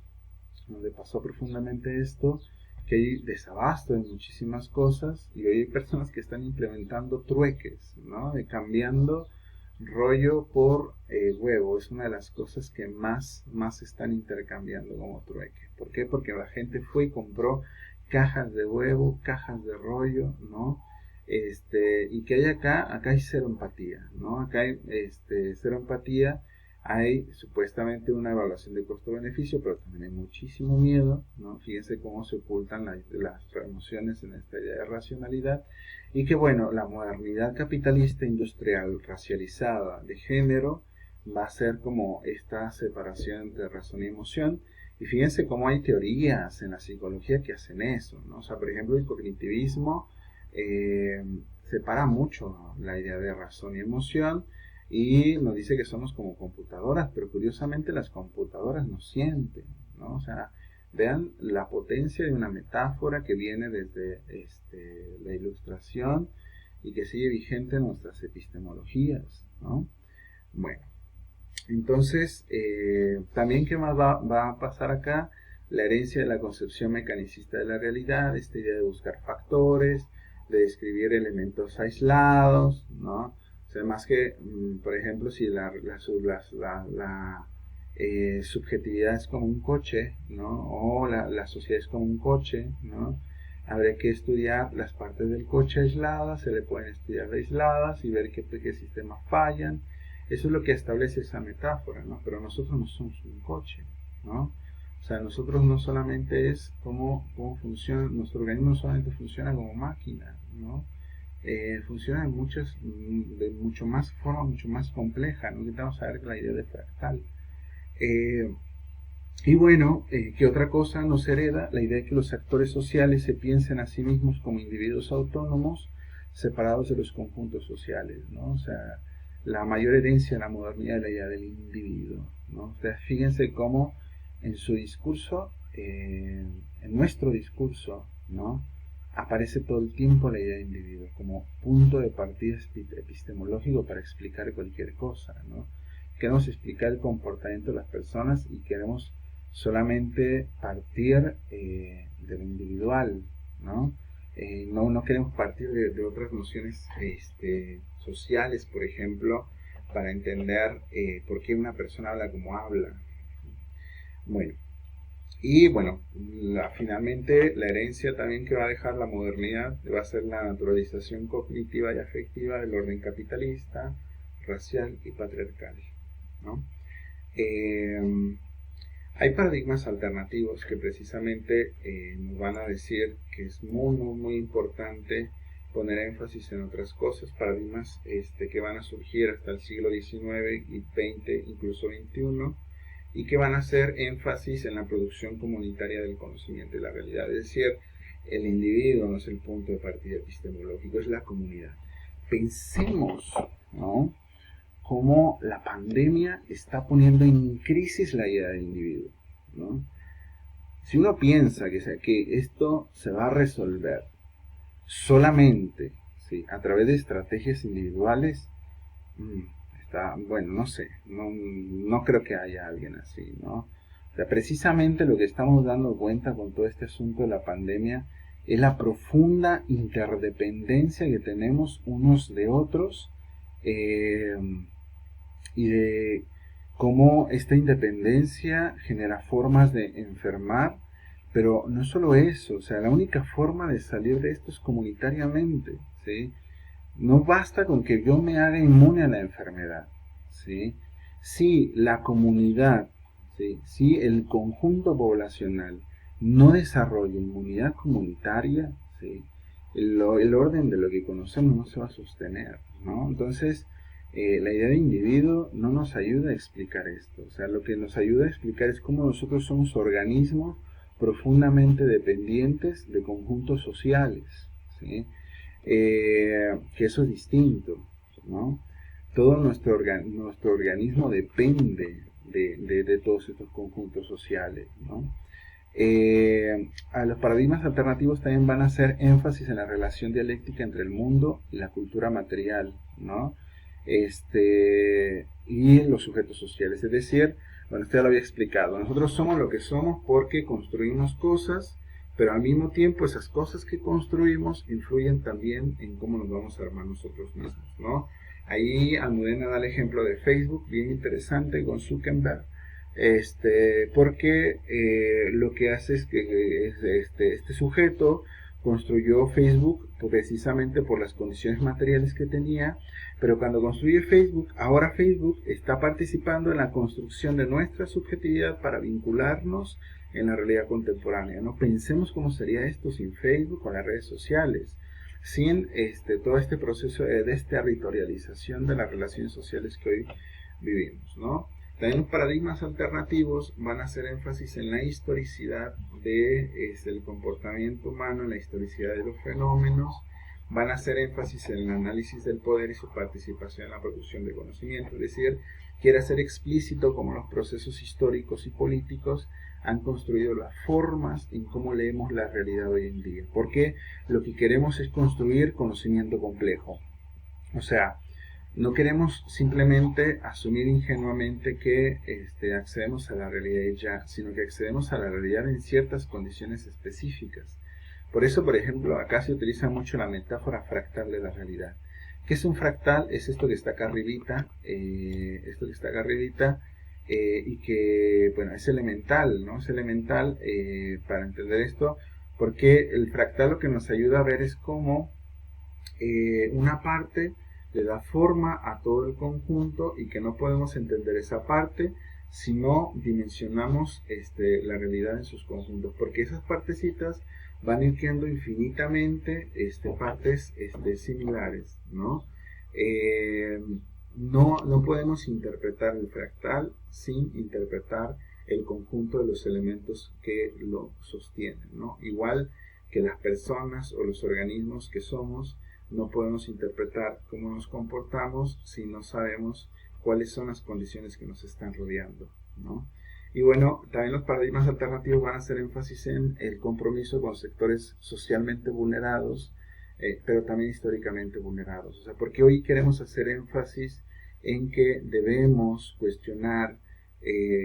Speaker 1: donde pasó profundamente esto, que hay desabasto de muchísimas cosas y hoy hay personas que están implementando trueques, ¿no? De cambiando rollo por huevo. Es una de las cosas que más están intercambiando como trueque. ¿Por qué? Porque la gente fue y compró cajas de huevo, cajas de rollo, ¿no? Y que hay acá hay cero empatía, ¿no? Acá hay cero empatía, hay supuestamente una evaluación de costo-beneficio, pero también hay muchísimo miedo, ¿no? Fíjense cómo se ocultan las emociones en esta idea de racionalidad, y que bueno, la modernidad capitalista industrial racializada de género va a ser como esta separación entre razón y emoción. Y fíjense cómo hay teorías en la psicología que hacen eso, ¿no? O sea, por ejemplo, el cognitivismo eh, separa mucho la idea de razón y emoción y nos dice que somos como computadoras, pero curiosamente las computadoras no sienten, ¿no? O sea, vean la potencia de una metáfora que viene desde la ilustración y que sigue vigente en nuestras epistemologías, ¿no? Bueno, entonces, también qué más va a pasar acá, la herencia de la concepción mecanicista de la realidad, esta idea de buscar factores, de describir elementos aislados, ¿no? O sea, más que, por ejemplo, si la subjetividad es como un coche, ¿no? O la sociedad es como un coche, ¿no? Habría que estudiar las partes del coche aisladas, se le pueden estudiar aisladas y ver qué sistemas fallan. Eso es lo que establece esa metáfora, ¿no? Pero nosotros no somos un coche, ¿no? O sea, nosotros no solamente es cómo funciona, nuestro organismo no solamente funciona como máquina, ¿no? Funciona en de mucho más forma, mucho más compleja, ¿no? Intentamos saber la idea de fractal. Eh, y bueno, ¿qué otra cosa nos hereda? La idea de que los actores sociales se piensen a sí mismos como individuos autónomos, separados de los conjuntos sociales, ¿no? O sea, la mayor herencia de la modernidad es la idea del individuo, ¿no? O sea, fíjense cómo en su discurso, en nuestro discurso, ¿no? Aparece todo el tiempo la idea de individuo como punto de partida epistemológico para explicar cualquier cosa, ¿no? Queremos explicar el comportamiento de las personas y queremos solamente partir de lo individual, ¿no? No queremos partir de otras nociones sociales, por ejemplo, para entender por qué una persona habla como habla. Bueno, Y bueno, finalmente la herencia también que va a dejar la modernidad va a ser la naturalización cognitiva y afectiva del orden capitalista, racial y patriarcal, ¿no? Eh, Hay paradigmas alternativos que precisamente nos van a decir que es muy importante poner énfasis en otras cosas, paradigmas que van a surgir hasta el siglo XIX y XX, incluso XXI, y que van a hacer énfasis en la producción comunitaria del conocimiento y la realidad. Es decir, el individuo no es el punto de partida epistemológico, es la comunidad. Pensemos, ¿no?, cómo la pandemia está poniendo en crisis la idea del individuo, ¿no? Si uno piensa que esto se va a resolver solamente, ¿sí?, a través de estrategias individuales, bueno, no sé, no creo que haya alguien así, ¿no? O sea, precisamente lo que estamos dando cuenta con todo este asunto de la pandemia es la profunda interdependencia que tenemos unos de otros, eh, y de cómo esta independencia genera formas de enfermar, pero no solo eso, o sea, la única forma de salir de esto es comunitariamente, ¿sí? No basta con que yo me haga inmune a la enfermedad, ¿sí? Si la comunidad, ¿sí?, si el conjunto poblacional no desarrolla inmunidad comunitaria, ¿sí?, el orden de lo que conocemos no se va a sostener, ¿no? Entonces, la idea de individuo no nos ayuda a explicar esto. O sea, lo que nos ayuda a explicar es cómo nosotros somos organismos profundamente dependientes de conjuntos sociales, ¿sí? Que eso es distinto, ¿no? Todo nuestro organismo depende de todos estos conjuntos sociales, ¿no? A los paradigmas alternativos también van a hacer énfasis en la relación dialéctica entre el mundo y la cultura material, ¿no? Y los sujetos sociales. Es decir, bueno, usted ya lo había explicado, nosotros somos lo que somos porque construimos cosas, pero al mismo tiempo esas cosas que construimos influyen también en cómo nos vamos a armar nosotros mismos, ¿no? Ahí Almudena da el ejemplo de Facebook, bien interesante, con Zuckerberg, porque lo que hace es que este sujeto construyó Facebook precisamente por las condiciones materiales que tenía, pero cuando construye Facebook, ahora Facebook está participando en la construcción de nuestra subjetividad para vincularnos en la realidad contemporánea, ¿no? Pensemos cómo sería esto sin Facebook o las redes sociales, sin todo este proceso de desterritorialización de las relaciones sociales que hoy vivimos, ¿no? También los paradigmas alternativos van a hacer énfasis en la historicidad del comportamiento humano, en la historicidad de los fenómenos, van a hacer énfasis en el análisis del poder y su participación en la producción de conocimiento, es decir, quiere hacer explícito cómo los procesos históricos y políticos han construido las formas en cómo leemos la realidad hoy en día, porque lo que queremos es construir conocimiento complejo, o sea, no queremos simplemente asumir ingenuamente que accedemos a la realidad ya, sino que accedemos a la realidad en ciertas condiciones específicas. Por eso, por ejemplo, acá se utiliza mucho la metáfora fractal de la realidad. ¿Qué es un fractal? Es esto que está acá arribita, y que, bueno, es elemental, ¿no? Es elemental para entender esto, porque el fractal lo que nos ayuda a ver es cómo una parte le da forma a todo el conjunto y que no podemos entender esa parte si no dimensionamos la realidad en sus conjuntos, porque esas partecitas van a ir quedando infinitamente partes similares, ¿no? No podemos interpretar el fractal sin interpretar el conjunto de los elementos que lo sostienen, ¿no? Igual que las personas o los organismos que somos, no podemos interpretar cómo nos comportamos si no sabemos cuáles son las condiciones que nos están rodeando, ¿no? Y bueno, también los paradigmas alternativos van a hacer énfasis en el compromiso con sectores socialmente vulnerados, pero también históricamente vulnerados. O sea, porque hoy queremos hacer énfasis en que debemos cuestionar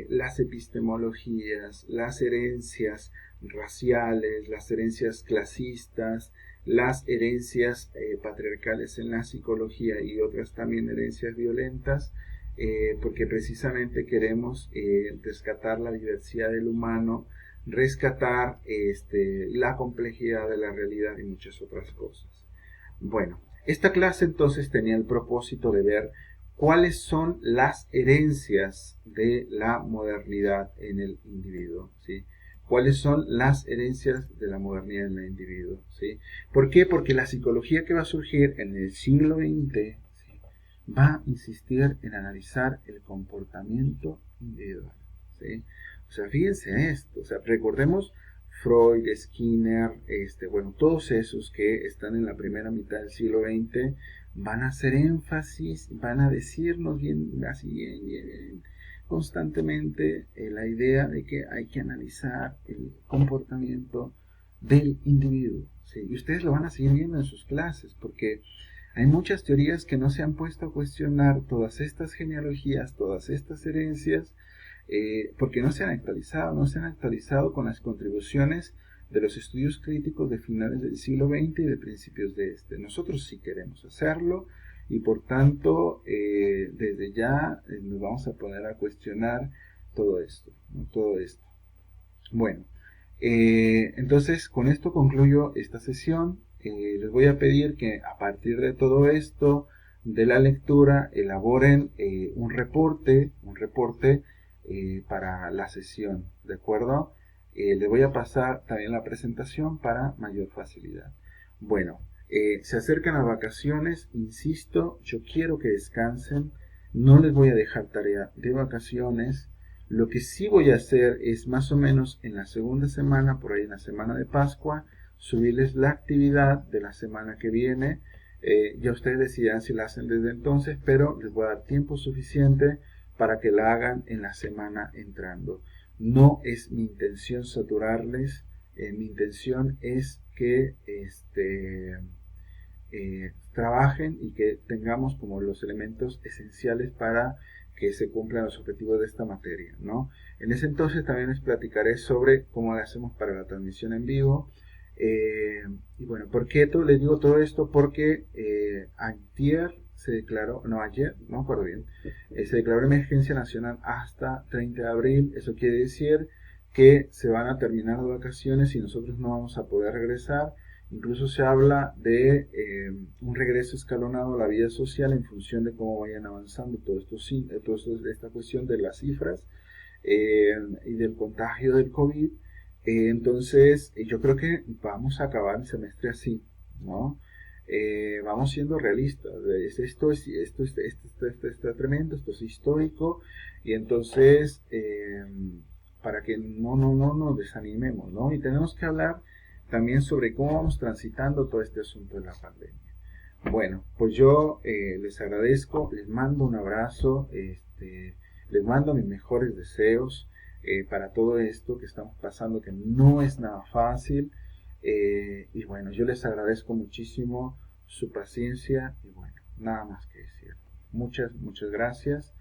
Speaker 1: las epistemologías, las herencias raciales, las herencias clasistas, las herencias patriarcales en la psicología y otras también herencias violentas, porque precisamente queremos rescatar la diversidad del humano rescatar la complejidad de la realidad y muchas otras cosas. Bueno, esta clase entonces tenía el propósito de ver cuáles son las herencias de la modernidad en el individuo, ¿sí? ¿Cuáles son las herencias de la modernidad en el individuo? ¿Sí? ¿Por qué? Porque la psicología que va a surgir en el siglo XX, ¿sí?, va a insistir en analizar el comportamiento individual, ¿sí? O sea, fíjense en esto, o sea, recordemos Freud, Skinner, bueno, todos esos que están en la primera mitad del siglo XX van a hacer énfasis, van a decirnos bien, así bien, constantemente la idea de que hay que analizar el comportamiento del individuo, ¿sí? Y ustedes lo van a seguir viendo en sus clases, porque hay muchas teorías que no se han puesto a cuestionar todas estas genealogías, todas estas herencias, porque no se han actualizado con las contribuciones de los estudios críticos de finales del siglo XX y de principios de este. Nosotros sí queremos hacerlo y por tanto desde ya nos vamos a poner a cuestionar todo esto, ¿no? Todo esto. Bueno, entonces con esto concluyo esta sesión. Les voy a pedir que a partir de todo esto, de la lectura, elaboren un reporte para la sesión, ¿de acuerdo? Les voy a pasar también la presentación para mayor facilidad. Bueno, se acercan las vacaciones, insisto, yo quiero que descansen, no les voy a dejar tarea de vacaciones. Lo que sí voy a hacer es más o menos en la segunda semana, por ahí en la semana de Pascua, subirles la actividad de la semana que viene. Ya ustedes decidirán si la hacen desde entonces, pero les voy a dar tiempo suficiente para que la hagan en la semana entrando. No es mi intención saturarles, mi intención es que trabajen y que tengamos como los elementos esenciales para que se cumplan los objetivos de esta materia, ¿no? En ese entonces también les platicaré sobre cómo lo hacemos para la transmisión en vivo. Y bueno, ¿por qué les digo todo esto? Porque antier se declaró, no ayer, no me acuerdo bien, se declaró emergencia nacional hasta 30 de abril. Eso quiere decir que se van a terminar las vacaciones y nosotros no vamos a poder regresar. Incluso se habla de un regreso escalonado a la vida social en función de cómo vayan avanzando todo esto, esta cuestión de las cifras y del contagio del COVID. Entonces, yo creo que vamos a acabar el semestre así, ¿no? Vamos siendo realistas. Esto está tremendo, esto es histórico, y entonces, para que no nos desanimemos, ¿no? Y tenemos que hablar también sobre cómo vamos transitando todo este asunto de la pandemia. Bueno, pues yo les agradezco, les mando un abrazo, les mando mis mejores deseos para todo esto que estamos pasando, que no es nada fácil. Y bueno, yo les agradezco muchísimo su paciencia y bueno, nada más que decir. Muchas gracias.